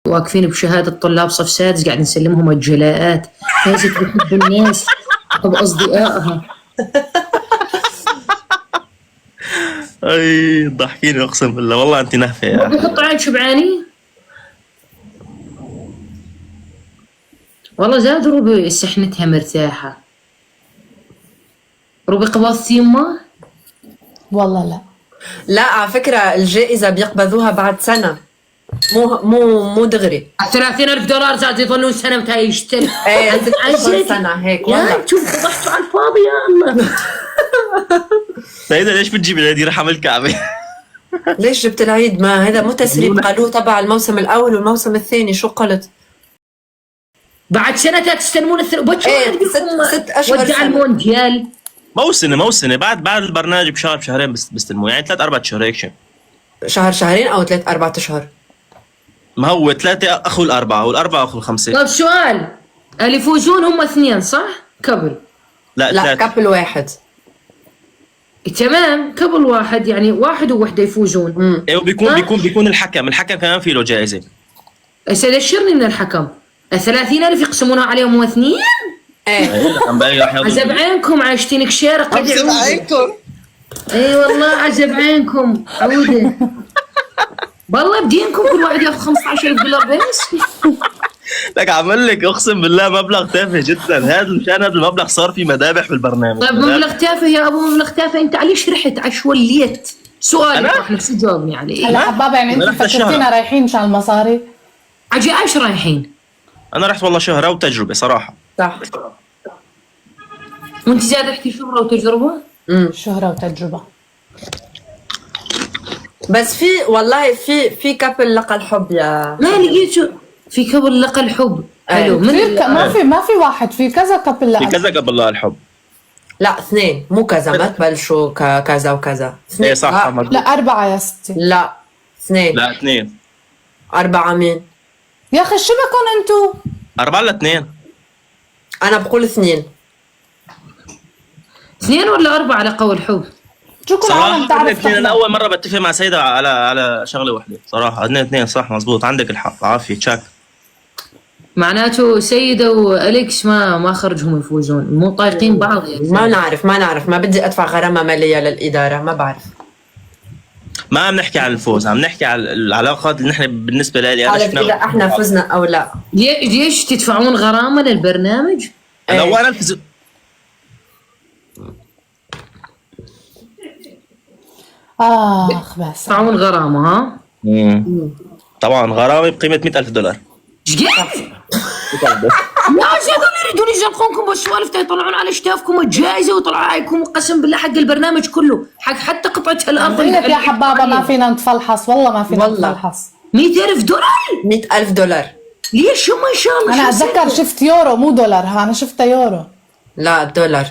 واقفين بشهادة طلاب صف سادس قاعد نسلمهم الجلاءات. فازت بحب الناس وبأصدقائها. اي ضحكيني اقسم بالله والله انت نهفه يا اخي. بحط عين شبعاني والله. زاد روبي سحنتها مرتاحة. روبي قبضت يمه؟ والله لا. لا على فكرة الجائزة بيقبضوها بعد سنة، مو دغري. $30,000 زاد يظلون سنة متى يشتري. ايه سنة هيك يا والله. شوف فضحتوا على الفاضي يا الله. سيدة ليش بتجيب العيد رحم الكعبة؟ ليش جبت العيد؟ ما هذا مو تسريب، قالوه تبع الموسم الأول والموسم الثاني. شو قلت؟ بعد سنة تستلمون بكرة. ايه 6 أشهر ودع سنة. المونديال. موسنة بعد البرنامج بشهر بشهرين بستلموه، يعني 3-4 شهور هيك شيء. شهرين أو 3-4 أشهر. ما هو 3 أخو الأربعة والأربعة أخو الخمسة. طيب سؤال، اللي يفوزون هم 2 صح؟ كبل. لا 3. كابل واحد. تمام كبل واحد، يعني واحد ووحدة يفوزون. ايوه بيكون الحكم كمان في له جائزة. سيدشرني من الحكم. 30,000 يقسمونها عليهم 2. ايه عزب عينكم عايشتين كشيرة قد عزب عينكم. اي والله عزب عينكم عودة. والله بدينكم كل واحد ياخذ $15,000 بس. لك عمل لك اقسم بالله مبلغ تافه جدا. مشان هذا المبلغ صار في مذابح بالبرنامج. طيب مبلغ تافه يا ابو، مبلغ تافه. انت عليش رحت عشوليت سؤال احنا شو جاوبني عليه؟ هلا حبابه يعني انت فكرتينا رايحين مشان المصاري؟ عجي ايش رايحين؟ انا رحت والله شهرة وتجربة صراحة. صح. وانت زاد رحتي شهرة وتجربة؟ شهرة وتجربة. بس في والله في كابل لقى الحب يا ما لقيت شو في كبل لقى الحب. حلو. ما في واحد، في كذا كابل في كذا قبل الله الحب. لا 2 مو كذا، ما تبلشوا كذا وكذا. 2 ايه صح. لا 4 يا ستي. لا 2. لا 2. 4 مين؟ يا اخي شو بكون انتو؟ 4 ل 2. انا بقول 2. 2 ولا 4 على قول حب؟ شو كل عالم تعرف صراحة أنا أول مرة بتفق مع سيدة على شغلة واحدة صراحة. 2 صح مزبوط. عندك الحق. عافية تشاك. معناته سيدة وأليكس ما خرجهم يفوزون، مو طايقين بعض يعني. ما نعرف. ما بدي ادفع غرامة مالية للإدارة، ما بعرف. ما عم نحكي عن الفوز، عم نحكي عن العلاقات اللي نحن بالنسبة لي أنا إذا احنا فزنا أو لا. ليش تدفعون غرامة للبرنامج؟ أنا وأنا الفز. بس تدفعون غرامة ها؟ طبعا غرامة بقيمة $100,000. ايش قد؟ الناس هذول يريدون يزلقونكم بالسوالف، يطلعون على اشتافكم الجائزة ويطلعون عليكم قسم بالله حق البرنامج كله، حتى قطعة الأرض. لك يا حبابة ما فينا نتفلحص، والله ما فينا نتفلحص. $100,000. $100,000. ليش هم ان شاء الله؟ أنا أتذكر شفت يورو مو دولار، أنا شفتها يورو. لا دولار.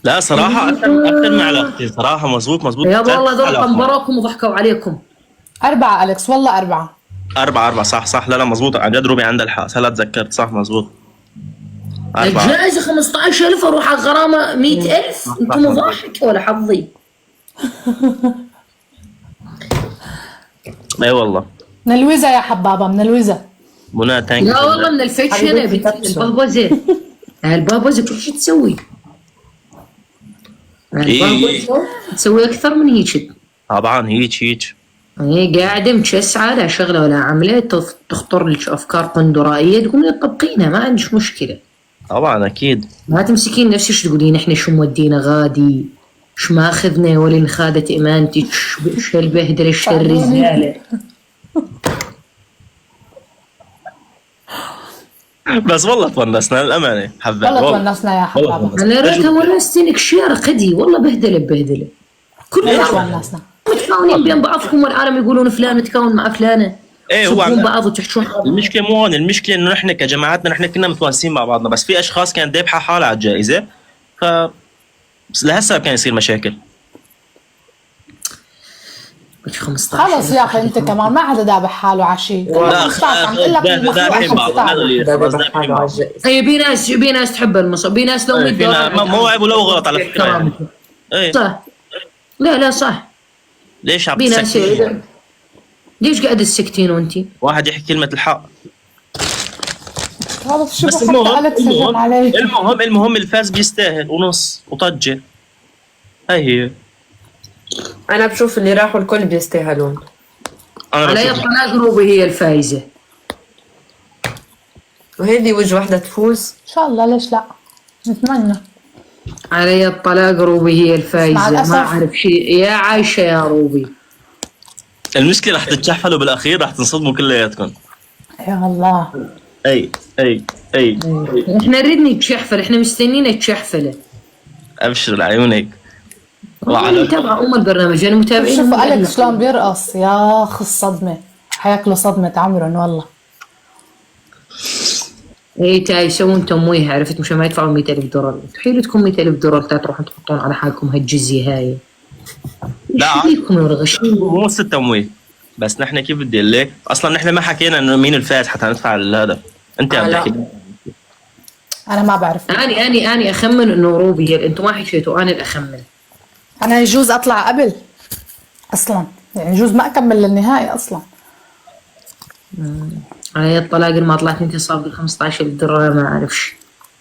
لا صراحة أكثر من علاقتي صراحة. مزبوط يا والله ذول طنبروكم وضحكوا عليكم. 4 أليكس والله 4. 4 صح. لا مزبوط عن جد. روبي عندها الحق. هلا تذكرت صح مزبوط. الجائزة 15,000 اروح على الغرامة 100,000. انتم ضاحك ولا حظي؟ اي والله. من الويزا يا حبابة، من الويزا. منى ثانك لا والله من الفتش هنا البابوزة. البابوزة كل شيء تسوي. البابوزة تسوي أكثر من هيك. طبعا هيك. هي قاعدة متشسعة لا شغلة ولا عملة، تخطر لك أفكار قندرائية تقولين طبقينها، ما عندك مشكلة. طبعا أكيد. ما تمسكين نفسك تقولين إحنا شو مودينا غادي، شو ماخذنا ولا انخادت إمانتك، شو البهدلة شو الرزالة. بس والله تونسنا للأمانة حبيت. والله تونسنا يا حبابة. أنا ريتها ونستنك شيرة قدي والله. بهدلة كلنا تونسنا. متكونين بين بعضكم والعالم يقولون فلان متكون مع فلانة. ايه هو بعض وتحشون. المشكلة مو هون. المشكلة إنه نحن كجماعاتنا نحن كنا متوانسين مع بعضنا، بس في أشخاص كانت دابحة حالها على الجائزة، بس لهسه كان يصير مشاكل. 15 خلص يا اخي انت كمان ما حدا دابح حاله على شيء. عم تقول لك دابحين بعض. هي بي ناس تحب المصب، بي ناس لو $100 مو عيب ولو غلط على فكرة يعني. ايه صح. لا صح. ليش عم بي ناس ليش قاعد تسكتين وانتي؟ واحد يحكي كلمه الحق. هذا شو بس حتى أليكس هجم علي. المهم الفاز بيستاهل ونص وطجه. هي انا بشوف اللي راحوا الكل بيستاهلون. انا على بشوف الطلاق روبي هي الفايزة. وهذه وجه واحدة تفوز. إن شاء الله، ليش لا؟ نتمنى. علي الطلاق روبي هي مع الفايزة. الأسف. ما أعرف شيء يا عايشة يا روبي. المشكله رح تتشحفلوا بالاخير، رح تنصدموا كلياتكم. يا الله. اي احنا نريد نتشحفل، احنا مستنيين تشحفله. ابشر لعيونك. والله متابعة البرنامج، انا متابعين. شوفوا أليكس شلون بيرقص، يا أخ الصدمة، حياكلوا صدمة عمرن والله. ايه تاي يسوون تمويه، عرفت؟ مشان ما يدفعوا 100,000 دولار. حيلتكم 100,000 دولار تروحون تحطون على حالكم هالجزية هاي. لا ايش فيكم يا الغشيم؟ مو نص التمويه، بس نحن كيف بدي اقول لك، اصلا نحن ما حكينا انه مين الفائز حتى ندفع هذا. انت عم لا. تحكي. أنا ما بعرف. اني اخمن انه روبي هي، انتم ما حكيتوا، انا اللي اخمن. أنا يجوز أطلع قبل أصلا، يعني يجوز ما أكمل للنهائي أصلا. على الطلاق ما طلعت انت صار ب 15,000 دولار ما اعرفش.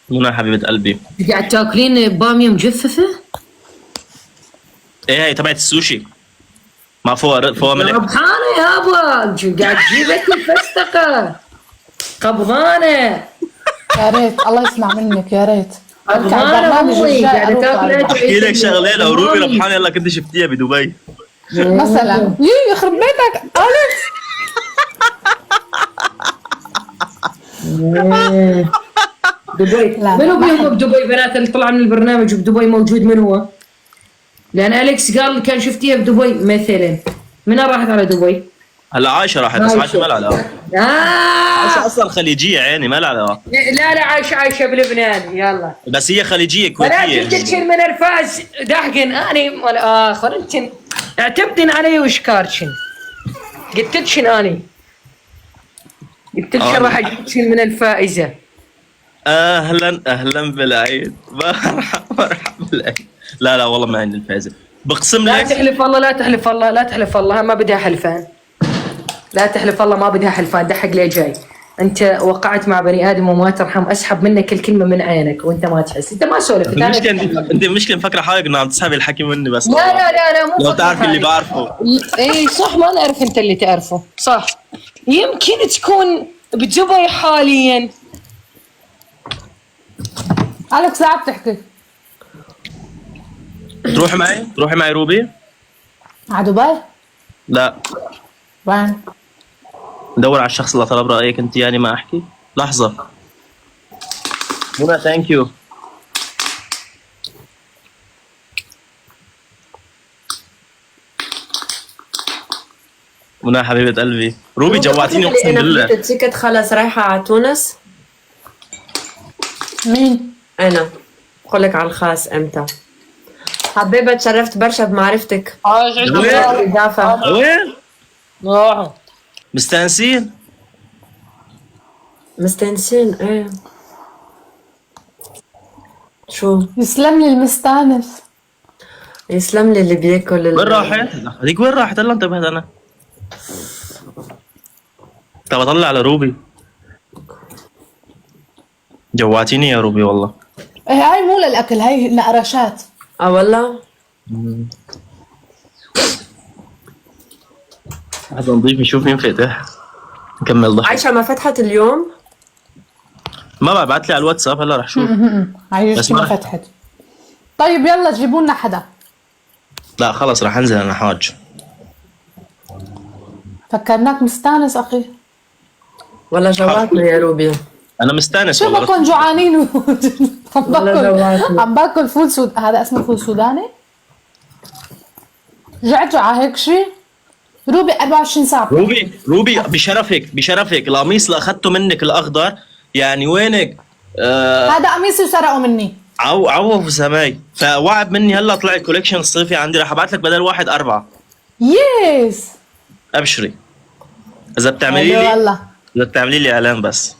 منى حبيبه قلبي. قاعد تاكلين باميه مجففه؟ ايه هي تبعت السوشي، ما فوق ملح. ربحانه يابا، قاعد تجيب لك الفستقه قبضانه. يا ريت الله يسمع منك، يا ريت. قبضانه امي قاعده تاكل. احكي لك شغله، لو روبي ربحانه يلا كنت شفتيها بدبي مثلا. يخرب بيتك أليكس. دبي لا، منو ما بيهم بدبي؟ بنات اللي طلع من البرنامج بدبي موجود من هو؟ لان اليكس قال كان شفتيها بدبي مثلا. من راحت على دبي؟ هلا عايشه راحت، بس عايشه ما لها علاقه. عايشه اصلا خليجيه عيني، ما لها علاقه. لا عايشه بلبنان. يلا بس هي خليجيه ولا كويتيه. تلتشن من الفاز دحقن اني ولا اخر. انت اعتمدن علي وشكارشن. قلت لكن اني قلت لكن راح اجيبشن من الفائزه. اهلا بالعيد. مرحبا بالعيد. لا والله ما عندي الفائزه، بقسم لا لك. تحلف الله، لا تحلف الله، لا تحلف الله، ما بدها حلفان. لا تحلف الله، ما بدها حلفان. دحق لي جاي. انت وقعت مع بني ادم وما ترحم، اسحب منك الكلمه من عينك وانت ما تحس. انت ما سولفت. انت مشكلة مفكره حالك انه عم تسحبي الحكي مني بس. لا مو لو فكرة تعرف اللي هاي. بعرفه. اي صح، ما نعرف انت اللي تعرفه صح. يمكن تكون بدبي حاليا. أليكس لا بتحكي. تروحي معي روبي؟ على دبي؟ لا، وين؟ ندور على الشخص اللي طلب رايك انت، يعني ما احكي. لحظه منى، ثانك يو. منى حبيبه قلبي. روبي جوعتيني اقسم بالله. انا التيكت خلص رايحة على تونس. مين؟ انا بقول لك على الخاص امتى. حبيبة تشرفت برشا بمعرفتك. إضافة. وين؟ مستانسين؟ مستانسين ايه. شو؟ يسلم لي المستانس. يسلم لي اللي بياكل وين راحت؟ هذيك وين راحت؟ هلا انتبهت انا. طب اطلع على روبي. جوعتيني يا روبي والله. إيه هاي مو للأكل، هاي نقرشات. والله هذا نضيف نشوف مين فتح. نكمل ضحك. عايشة ما فتحت اليوم. ما بعت لي على الواتساب، هلا رح شوف. هاي بس ما ما- فتحت. طيب يلا جيبوا لنا حدا. لا خلص رح انزل انا حاج. فكرناك مستانس أخي. ولا جواتنا يا روبي. انا مستانس شو والله. بكون جوعانين عم والله باكل جوعتني. عم باكل فول هذا اسمه فول سوداني. جعتوا على هيك شيء. روبي 24 ساعة. روبي بشرفك القميص اللي اخذته منك الاخضر، يعني وينك؟ هذا قميصي وسرقوا مني. عوف سماي، فوعد مني هلا طلع الكوليكشن الصيفي عندي، رح ابعث لك بدل واحد 4. يس. ابشري اذا بتعملي لي، والله اذا بتعملي لي اعلان بس.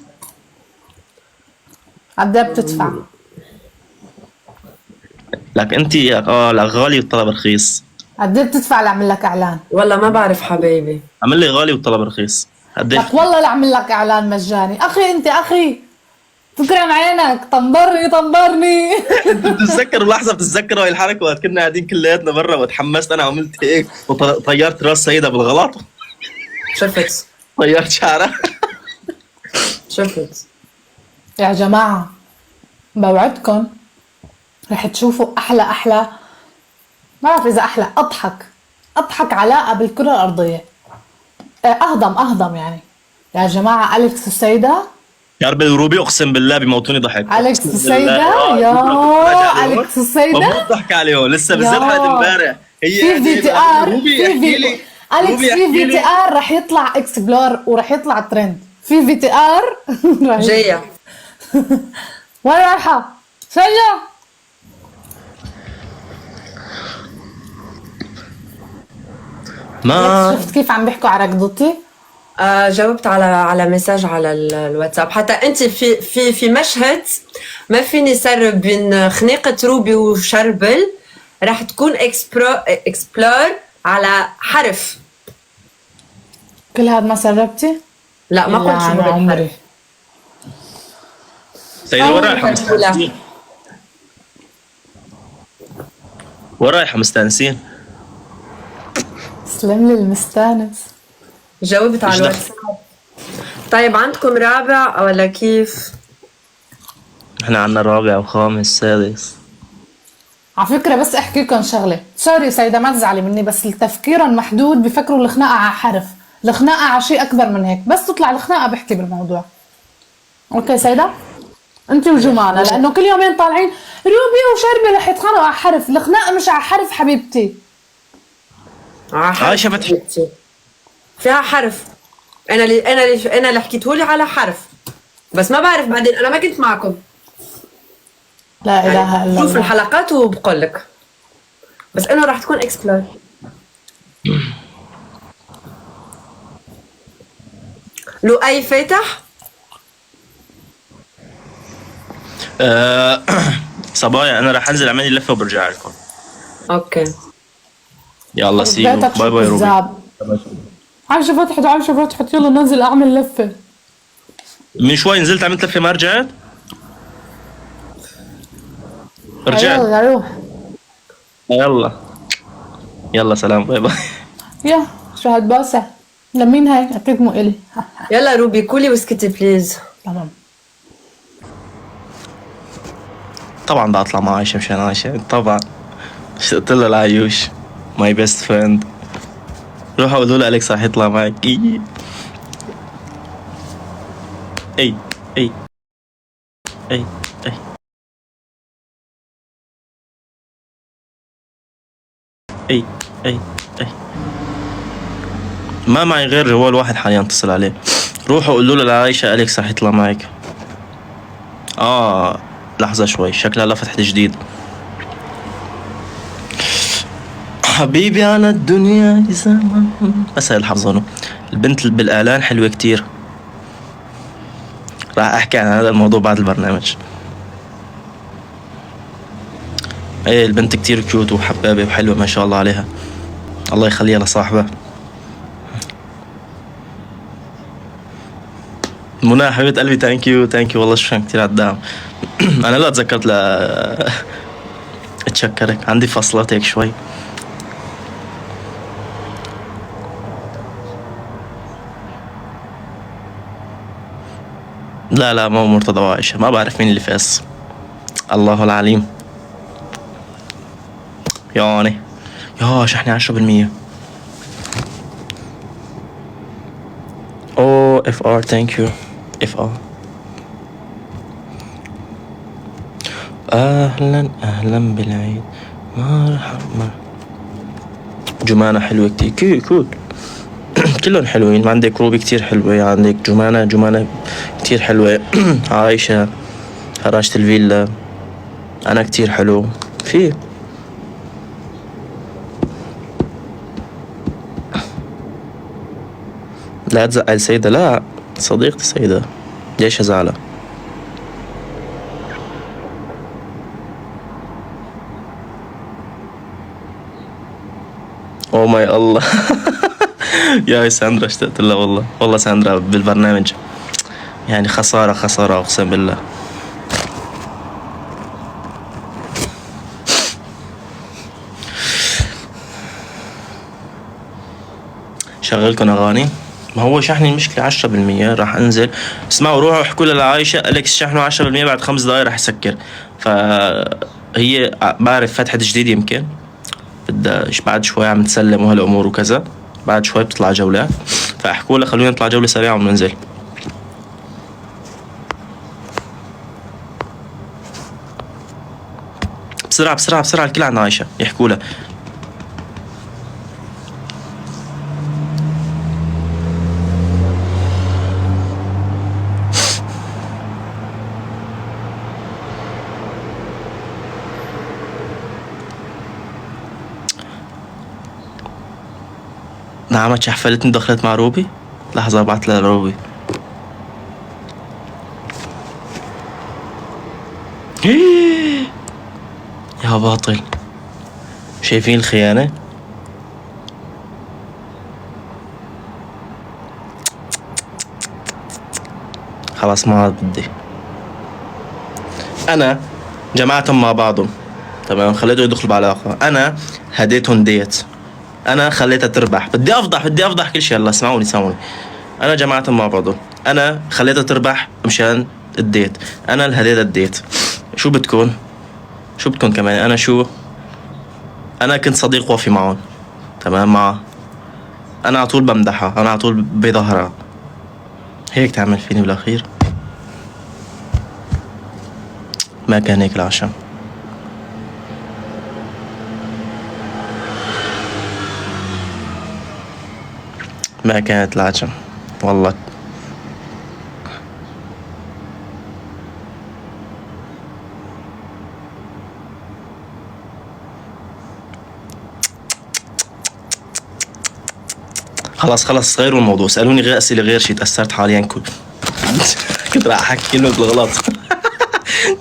قد ايه بتدفع؟ لك انت لا غالي والطلب رخيص. قد ايه بتدفع لأعمل لك إعلان؟ والله ما بعرف حبايبي. عمل لي غالي وطلب رخيص. قديش؟ لك والله لأعمل لك إعلان مجاني. أخي أنت أخي تكرم عينك، طنبرني. بتتذكر اللحظه، بتتذكر هاي الحركه وقت كنا قاعدين كلياتنا برا وتحمست انا وعملت هيك وطيرت راس سيدة بالغلط. شفت طيرت شعرها. شفت. يا جماعة بوعدكم رح تشوفوا أحلى ما بعرف إذا أحلى، أضحك علاقة بالكرة الأرضية. أهضم يعني. يا جماعة أليكس السيدة، يا رب الروبي اقسم بالله بيموتوني ضحك. أليكس أقسم السيدة، بالله. يا أليكس السيدة مبروك ضحك عليهم لسه بالذات حلقه امبارح. هي في في تي ار، روبي احكي لي. أليكس روبي في احكي في لي. تي ار رح يطلع اكسبلور ورح يطلع ترند. في تي ار جاية. وين رايحة؟ سجل. ما شفت كيف عم بيحكوا على ركضتي؟ جاوبت على مساج على الواتساب. حتى انت في مشهد ما فيني سرب بين خنيقة روبي وشربل، راح تكون اكسبلور على حرف. كل هذا ما سربتي؟ لا ما قلت شو أنا هو عمري. الحرف. سيدة وين رايحة مستانسين؟ وين رايحة مستانسين؟ سلم لي المستانس. جاوبت على إيش دخل؟ الواتساب. طيب عندكم رابع ولا كيف؟ احنا عنا رابع وخامس سادس. على فكرة بس احكي لكم شغلة، سوري سيدة ما تزعلي مني، بس تفكيرهم محدود، بفكروا الخناقة على حرف، الخناقة على شيء أكبر من هيك، بس تطلع الخناقة بحكي بالموضوع. أوكي سيدة؟ أنت وجمانة، لأنه كل يومين طالعين روبي وشربي رح يتخانقوا على حرف، الخناقة مش على حرف حبيبتي. عايشة فتحي. فيها حرف. انا اللي حكيتهولي على حرف، بس ما بعرف بعدين، انا ما كنت معكم. لا إله إلا شوف الله. الحلقات وبقول لك، بس انه راح تكون اكسبلور. لؤي فاتح. صبايا انا راح انزل اعمل لي لفة وبرجع لكم. اوكي يلا سي يو. بيتك باي باي روبي. كذاب. عايشة فتحت يلا ننزل أعمل لفة. من شوي نزلت عملت لفة ما رجعت. رجعت. يلا روح. يلا سلام باي باي. يا شو هالباسة؟ لمين هاي؟ أكيد مو إلي. يلا روبي كولي واسكتي بليز. تمام. طبعا بدي اطلع مع عايشة مشان عايشة طبعا. اشتقت له العيوش ماي بيست فريند. روحوا قولوا له أليكس راح يطلع معك. اي اي اي اي اي اي اي. ما معي غير جوال واحد حاليا اتصل عليه. روحوا قولوا له لعايشة أليكس راح يطلع معك. لحظة شوي شكلها لفتحت جديد. حبيبي على الدنيا زمان. بس هاي الحظة البنت اللي بالإعلان حلوة كتير. راح أحكي عن هذا الموضوع بعد البرنامج. ايه البنت كتير كيوت وحبابة وحلوة ما شاء الله عليها. الله يخليها لصاحبها. منى حبيبة قلبي ثانك يو والله شكرا كتير على الدعم. أنا لا تذكرت اتشكرك، عندي فصلات هيك شوي. لا مو مرتضى وعائشة، ما بعرف مين اللي فاز. الله العليم. يعني شحني 10%. اف ار ثانك يو اف ار. اهلا بالعيد. مرحبا. جمانة حلوة كتير كول. كلهم حلوين. عندك روبي كتير حلوة، عندك جمانة كتير حلوة. عايشة هراشة الفيلا. أنا كتير حلو. في لا تزعل سيدة. لا صديقتي سيدة ليش أزعلها؟ او ماي الله. يا ساندرا اشتقت لها والله. والله ساندرا بالبرنامج يعني خسارة خسارة اقسم بالله. شغلكم اغاني. ما هو شحني المشكلة 10%. راح انزل اسمعوا روحوا احكوا لها لعايشة اليكس شحنه 10% بعد 5 دقايق راح يسكر. فهي بعرف فتحة جديد يمكن بدها بعد شوي عم تسلم وهالامور وكذا. بعد شوي بتطلع جولات فاحكوا لها خلونا نطلع جولة سريعة وننزل. بسرعة بسرعة بسرعة الكل عند عايشة يحكوا لها. نعمت شحفلتني دخلت مع روبي. لحظة بعت لها روبي. يا باطل شايفين الخيانة. خلاص ما عاد بدي. انا جمعتهم مع بعضهم تمام. خليته يدخل بعلاقة. انا هديتهم ديت. انا خليتها تربح. بدي افضح كل شيء. يلا اسمعوني. انا جمعتهم مع بعضهم. انا خليتها تربح مشان الديت. انا اللي هديتها الديت. شو بدكم كمان. انا كنت صديق وفي معهم تمام. انا على طول بمدحها. انا على طول بظهرها. هيك تعمل فيني بالاخير. ما كان هيك العشاء. ما كانت العشاء والله. خلاص غيروا الموضوع. اسألوني غير أسئلة غير شيء. تأثرت حاليا كنت راح أحكي كلمة بالغلط.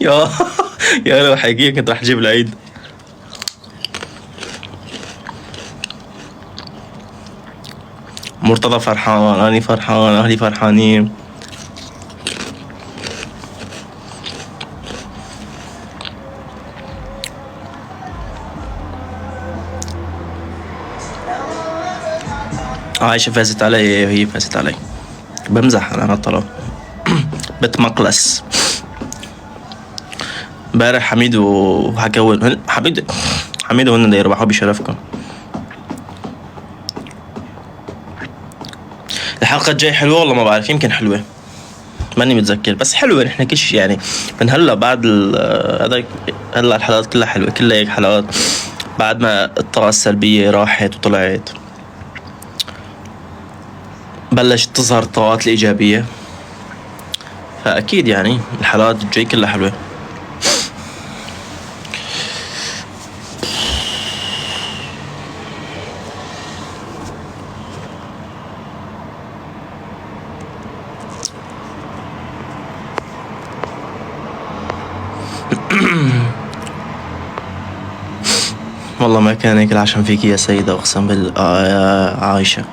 يا لو حقيقة كنت راح أجيب العيد. مرتضى فرحان. أنا فرحان. أهلي فرحانين. عايشة فازت علي. هي فازت علي. بمزح أنا طلع. بتمقلس. امبارح حميد وحكون حميد وهن يربحوا بشرفكم. الحلقة الجاية حلوة والله ما بعرف. يمكن حلوة ماني متذكر بس حلوة. نحن كل شيء يعني من هلا بعد هذا هلا الحلقات كلها حلوة. كلها هيك حلقات بعد ما الطاقة السلبية راحت وطلعت بلشت تظهر الطاقات الإيجابية. فأكيد يعني الحلقات الجاي كلها حلوة. والله ما كان هيك العشم فيك يا سيدة. أقسم بالله يا عايشة.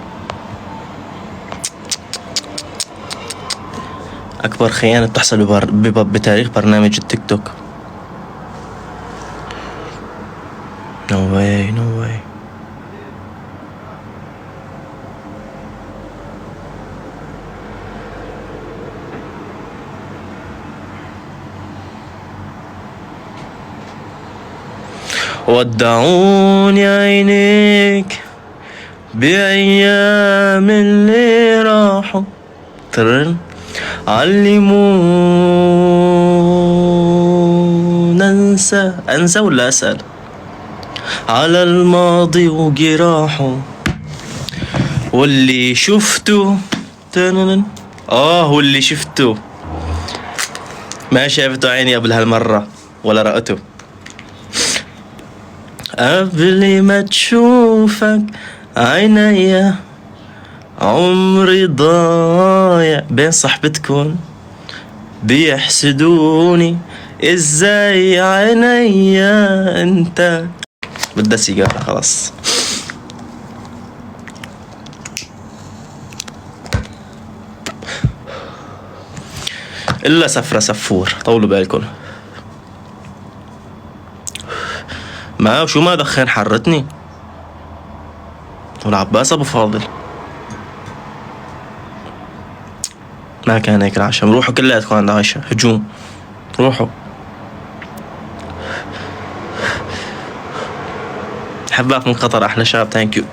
أكبر خيانة بتحصل بتاريخ برنامج التيك توك. No way. ودعوني عينيك بأيام اللي راحوا ترن علمونا أنسى ولا أسأل على الماضي وجراحه واللي شفته واللي شفته ما شافته عيني قبل هالمرة ولا رأته. قبل ما تشوفك عينيا عمري ضايع بين صحبتكن بيحسدوني ازاي عينيا انت. بدها سيجارة خلاص. الا سفرة سفور، طولوا بالكم. ما شو ما دخن حرتني. والعباس ابو فاضل ما كان هيك العشاء. روحوا كلياتكم عند عايشة، هجوم روحوا. حباك من قطر، احلى شاب. ثانك يو.